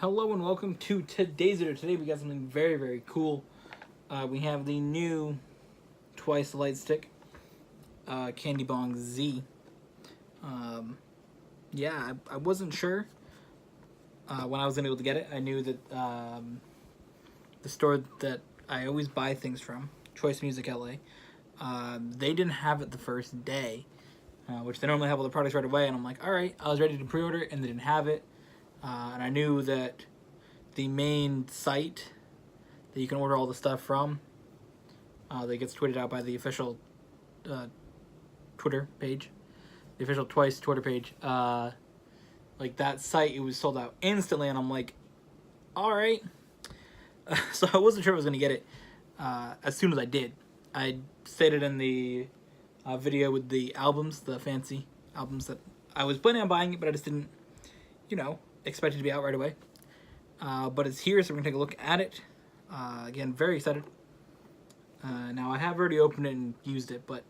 Hello and welcome to today's video. Today we got something very, very cool. We have the new Twice Light Stick Candy Bong Z. Yeah, I wasn't sure when I was able to get it. I knew that the store that I always buy things from, Choice Music LA, they didn't have it the first day, which they normally have all the products right away. And I'm like, all right, I was ready to pre-order it, and they didn't have it. And I knew that the main site that you can order all the stuff from, that gets tweeted out by the official Twitter page, the official Twice Twitter page, like that site, it was sold out instantly, and I'm like, all right. So I wasn't sure I was going to get it as soon as I did. I stated in the video with the albums, the fancy albums, that I was planning on buying it, but I just didn't, expect it to be out right away. But it's here, so we're going to take a look at it. Again, very excited. Now, I have already opened it and used it, but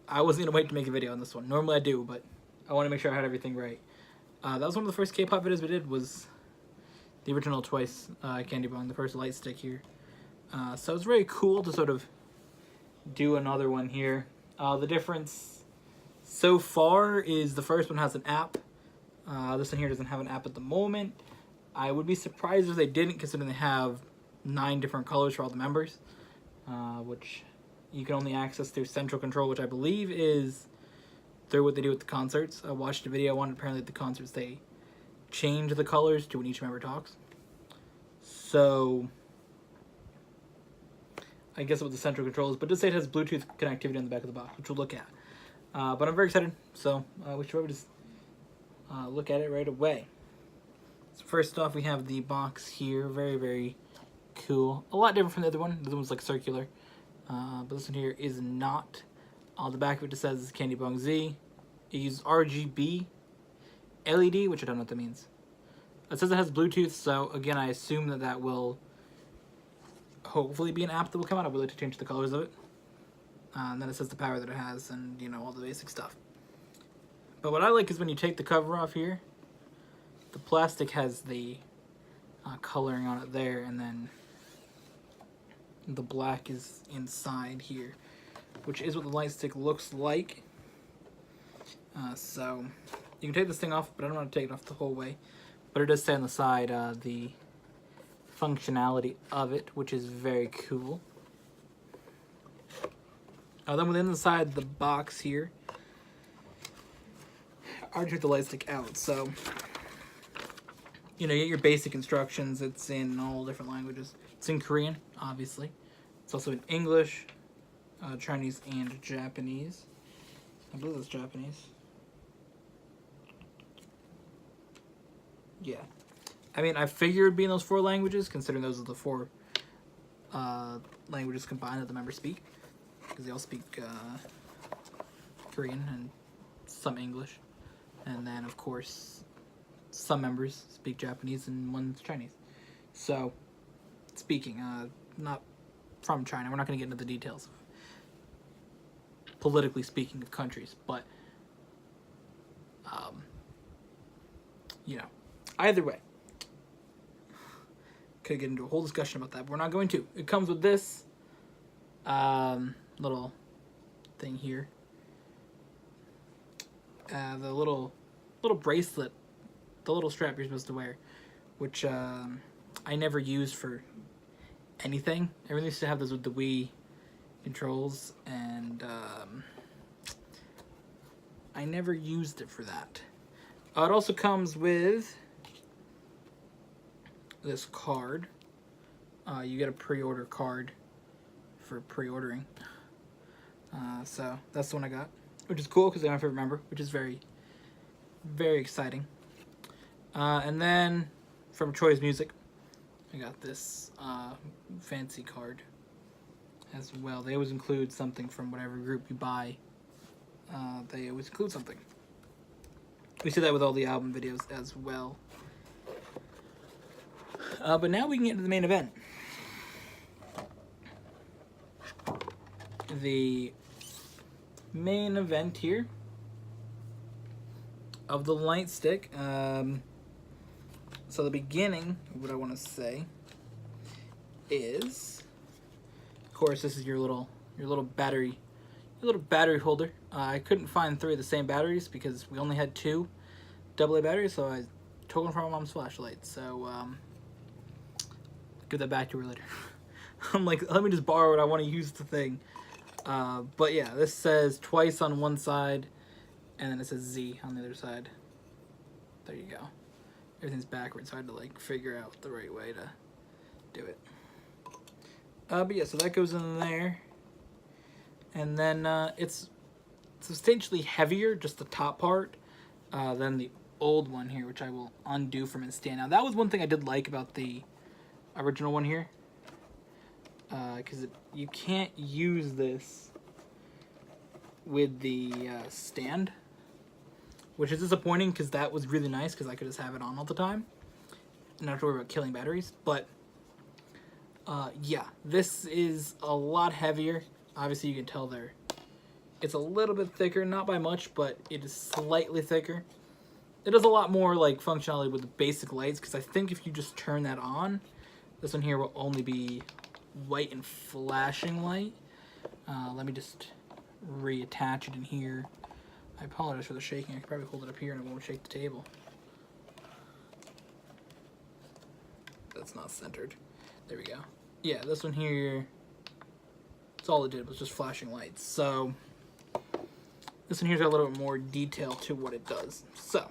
I wasn't going to wait to make a video on this one. Normally I do, but I want to make sure I had everything right. That was one of the first K-pop videos we did, was the original Twice Candy Bong, the first light stick here. So it's very cool to sort of do another one here. The difference so far is the first one has an app. This one here doesn't have an app at the moment. I would be surprised if they didn't, considering they have 9 different colors for all the members, which you can only access through central control, which I believe is through what they do with the concerts. I watched a video on, apparently at the concerts they change the colors to when each member talks. So I guess what the central control is, but it does say it has Bluetooth connectivity on the back of the box, which we'll look at. But I'm very excited, so we should probably just look at it right away. So first off, we have the box here. Very, very cool. A lot different from the other one. The other one's like circular. But this one here is not. On the back of it just says Candy Bong Z. It uses RGB LED, which I don't know what that means. It says it has Bluetooth, so again, I assume that that will hopefully be an app that will come out. I would like to change the colors of it. And then it says the power that it has and, all the basic stuff. But what I like is when you take the cover off here, the plastic has the coloring on it there, and then the black is inside here, which is what the light stick looks like. So you can take this thing off, but I don't want to take it off the whole way. But it does say on the side the functionality of it, which is very cool. Then within the side of the box here, I took the light stick out, so you get your basic instructions. It's in all different languages. It's in Korean, obviously. It's also in English, Chinese, and Japanese. I believe it's Japanese. Yeah. I mean, I figured it'd be in those 4 languages, considering those are the 4 languages combined that the members speak. Because they all speak Korean and some English. And then, of course, some members speak Japanese and one's Chinese. So, speaking, not from China. We're not going to get into the details of politically speaking of countries. But, either way. Could get into a whole discussion about that, but we're not going to. It comes with this little thing here. The little bracelet, the little strap you're supposed to wear, which I never used for anything. Everyone used to have those with the Wii controls, and I never used it for that. It also comes with this card. You get a pre-order card for pre-ordering. So that's the one I got, which is cool because they're my favorite member, which is very, very exciting. And then from Choice Music, I got this fancy card as well. They always include something from whatever group you buy. They always include something. We see that with all the album videos as well. But now we can get into the main event. The main event here of the light stick. So the beginning of what I want to say is, of course, this is your little battery holder. I couldn't find 3 of the same batteries because we only had 2 AA batteries, so I took them from my mom's flashlight. So give that back to her later. I'm like, let me just borrow it. I want to use the thing. But yeah, this says twice on one side, and then it says Z on the other side. There you go. Everything's backwards, so I had to like figure out the right way to do it. But yeah, so that goes in there. And then it's substantially heavier, just the top part, than the old one here, which I will undo from its stand. Now, that was one thing I did like about the original one here, because you can't use this with the stand, which is disappointing because that was really nice because I could just have it on all the time and not have to worry about killing batteries. But yeah, this is a lot heavier. Obviously, you can tell there. It's a little bit thicker, not by much, but it is slightly thicker. It does a lot more like functionality with the basic lights, because I think if you just turn that on, this one here will only be white and flashing light. Let me just reattach it in here. I apologize for the shaking. I could probably hold it up here and it won't shake the table. That's not centered. There we go. Yeah, this one here, that's all it did was just flashing lights. So this one here's got a little bit more detail to what it does. So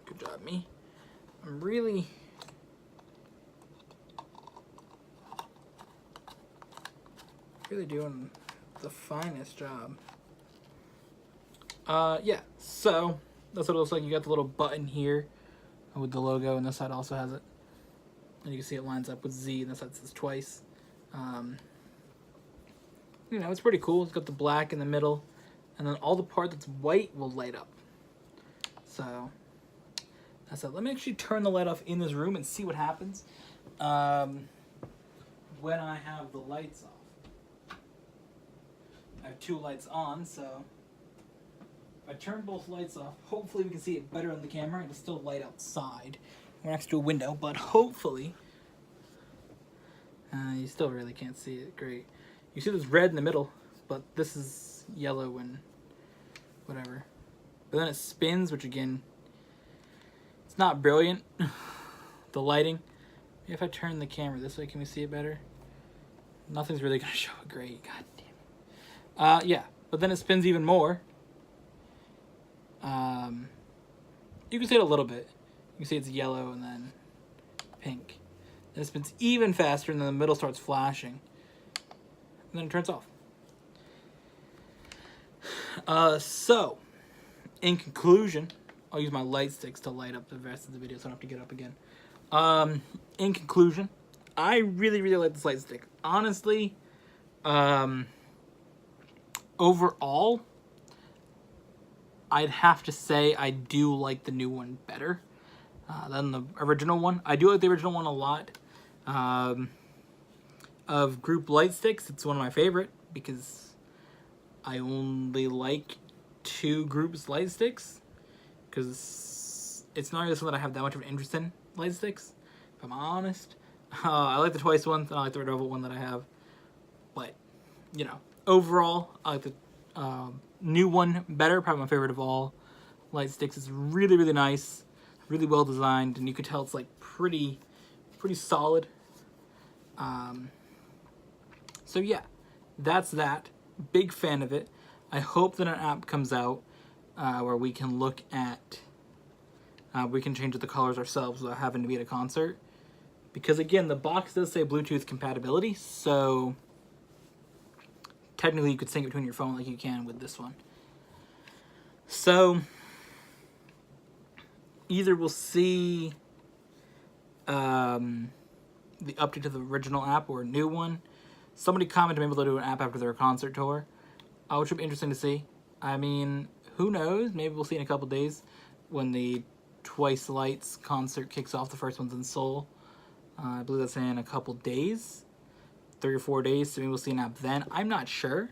good job, me. I'm really doing the finest job. Yeah, so that's what it looks like. You got the little button here with the logo, and this side also has it. And you can see it lines up with Z, and this side says twice. You know, it's pretty cool. It's got the black in the middle, and then all the part that's white will light up. So that's it. Let me actually turn the light off in this room and see what happens when I have the lights off. I have 2 lights on, so if I turn both lights off, hopefully we can see it better on the camera. It'll still light outside. We're next to a window, but hopefully you still really can't see it great. You see there's red in the middle, but this is yellow and whatever. But then it spins, which again, it's not brilliant, the lighting. If I turn the camera this way, can we see it better? Nothing's really gonna show it great, god damn it. Yeah, but then it spins even more. You can see it a little bit. You can see it's yellow and then pink. Then it spins even faster, and then the middle starts flashing. And then it turns off. So, in conclusion, I'll use my light sticks to light up the rest of the video so I don't have to get up again. In conclusion, I really, really like this light stick. Honestly, overall, I'd have to say I do like the new one better than the original one. I do like the original one a lot. Of group light sticks, it's one of my favorite because I only like 2 groups light sticks because it's not really something that I have that much of an interest in, light sticks, if I'm honest. I like the twice one, and I like the red oval one that I have, but you know, overall I like the new one better. Probably my favorite of all light sticks. It's really, really nice, really well designed, and you can tell it's like pretty solid. So yeah, that's that. Big fan of it. I hope that an app comes out where we can look at, we can change the colors ourselves without having to be at a concert. Because again, the box does say Bluetooth compatibility, so technically you could sync it between your phone like you can with this one. So either we'll see the update to the original app or a new one. Somebody commented maybe they'll do an app after their concert tour, which would be interesting to see. I mean, who knows? Maybe we'll see in a couple days when the Twice Lights concert kicks off. The first one's in Seoul. I believe that's in a couple days, 3 or 4 days, so maybe we'll see an app then. I'm not sure.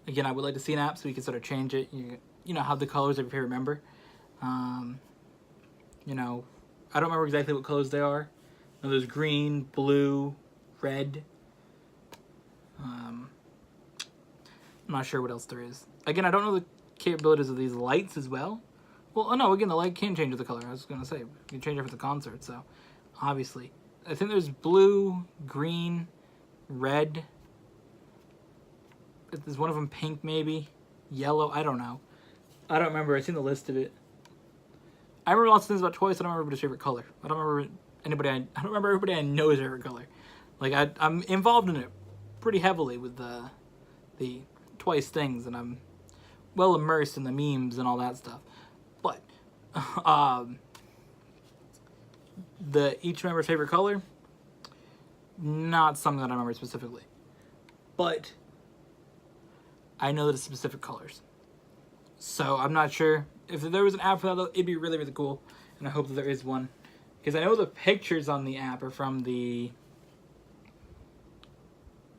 Again, I would like to see an app so we can sort of change it. You know, have the colors of your favorite member. You know, I don't remember exactly what colors they are. No, there's green, blue, red. I'm not sure what else there is. Again, I don't know the capabilities of these lights as well. Well, oh no, again, the light can change the color. I was going to say, you can change it for the concert, so obviously. I think there's blue, green, red. Is one of them pink, maybe? Yellow? I don't know. I don't remember. I've seen the list of it. I remember lots of things about Twice. I don't remember his favorite color. I don't remember everybody I know's favorite color. Like, I'm involved in it pretty heavily with the Twice things, and I'm well immersed in the memes and all that stuff. But each member's favorite color, not something that I remember specifically. But I know that it's specific colors. So I'm not sure. If there was an app for that, though, it'd be really, really cool. And I hope that there is one. Because I know the pictures on the app are from the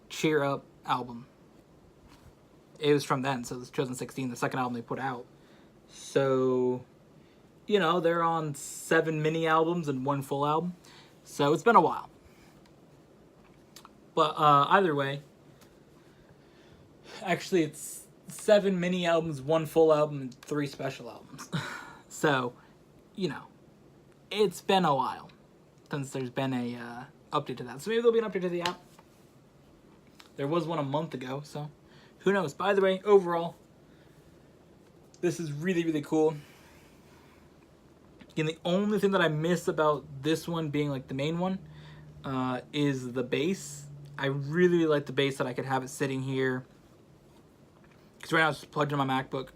Cheer Up album. It was from then, so it was 2016, the second album they put out. So, you know, they're on 7 mini albums and 1 full album. So it's been a while. But either way, actually it's 7 mini albums, 1 full album, and 3 special albums. So, you know, it's been a while since there's been a update to that. So maybe there'll be an update to the app. There was one a month ago, so who knows. By the way, overall, this is really, really cool. Again, the only thing that I miss about this one being like the main one is the bass. I really, really like the bass that I could have it sitting here. Because right now it's just plugged in my MacBook,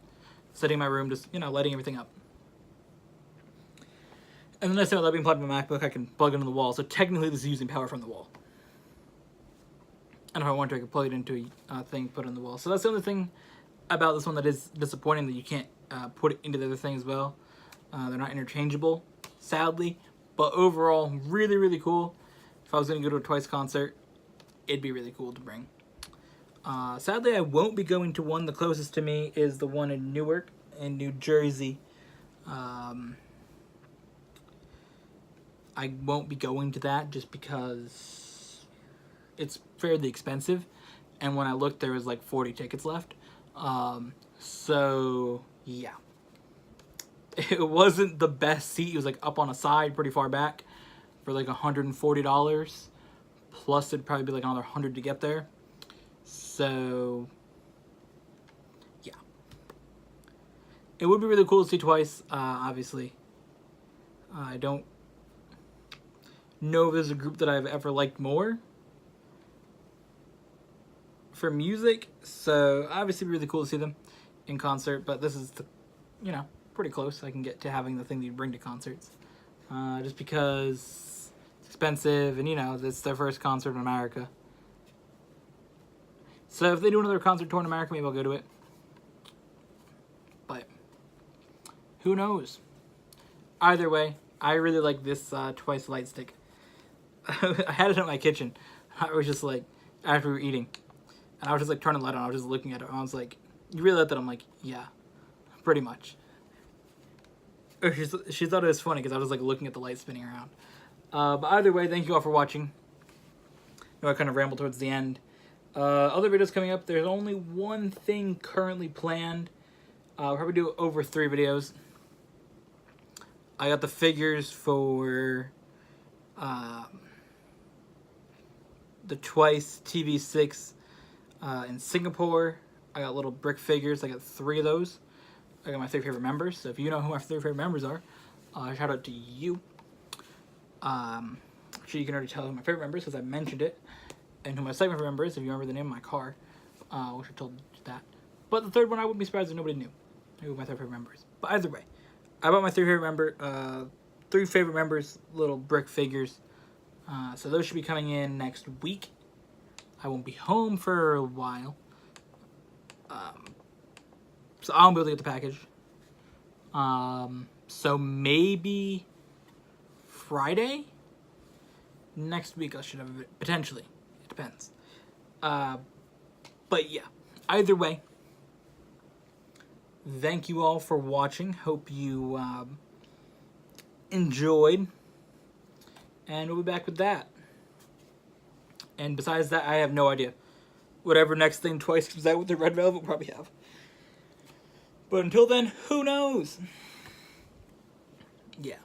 sitting in my room, just, you know, lighting everything up. And the nice thing about that being plugged in my MacBook, I can plug it into the wall. So technically this is using power from the wall. And if I want to, I could plug it into a thing, put it on the wall. So that's the only thing about this one that is disappointing, that you can't put it into the other thing as well. They're not interchangeable, sadly. But overall, really, really cool. If I was going to go to a Twice concert, it'd be really cool to bring. Sadly, I won't be going to one. The closest to me is the one in Newark, in New Jersey. I won't be going to that just because it's fairly expensive. And when I looked, there was like 40 tickets left. So, yeah. It wasn't the best seat. It was like up on a side, pretty far back, for like $140. Plus, it'd probably be like another $100 to get there. So, yeah. It would be really cool to see Twice, obviously. I don't know if there's a group that I've ever liked more for music. So, obviously, it'd be really cool to see them in concert. But this is, you know, pretty close. I can get to having the thing that you bring to concerts. Just because it's expensive and, you know, it's their first concert in America. So if they do another concert tour in America, maybe I'll go to it. But who knows? Either way, I really like this Twice light stick. I had it in my kitchen. I was just like, after we were eating, and I was just like turning the light on. I was just looking at it. And I was like, "You really like that?" I'm like, "Yeah, pretty much." She thought it was funny because I was like looking at the light spinning around. But either way, thank you all for watching. I know I kind of rambled towards the end. Other videos coming up. There's only one thing currently planned. We'll probably do over 3 videos. I got the figures for the Twice TV6 in Singapore. I got little brick figures. I got 3 of those. I got my 3 favorite members. So if you know who my 3 favorite members are, shout out to you. Actually, you can already tell who my favorite members because I mentioned it. And who my second favorite member is, if you remember the name of my car. Which I told you that. But the third one, I wouldn't be surprised if nobody knew who my 3 favorite member is. But either way, I bought my 3 favorite members, little brick figures. So those should be coming in next week. I won't be home for a while. So I won't be able to get the package. So maybe Friday next week I should have it, potentially. It depends. But yeah, either way, thank you all for watching. Hope you enjoyed. And we'll be back with that. And besides that, I have no idea. Whatever next thing Twice comes out with the Red Velvet, we'll probably have. But until then, who knows? Yeah.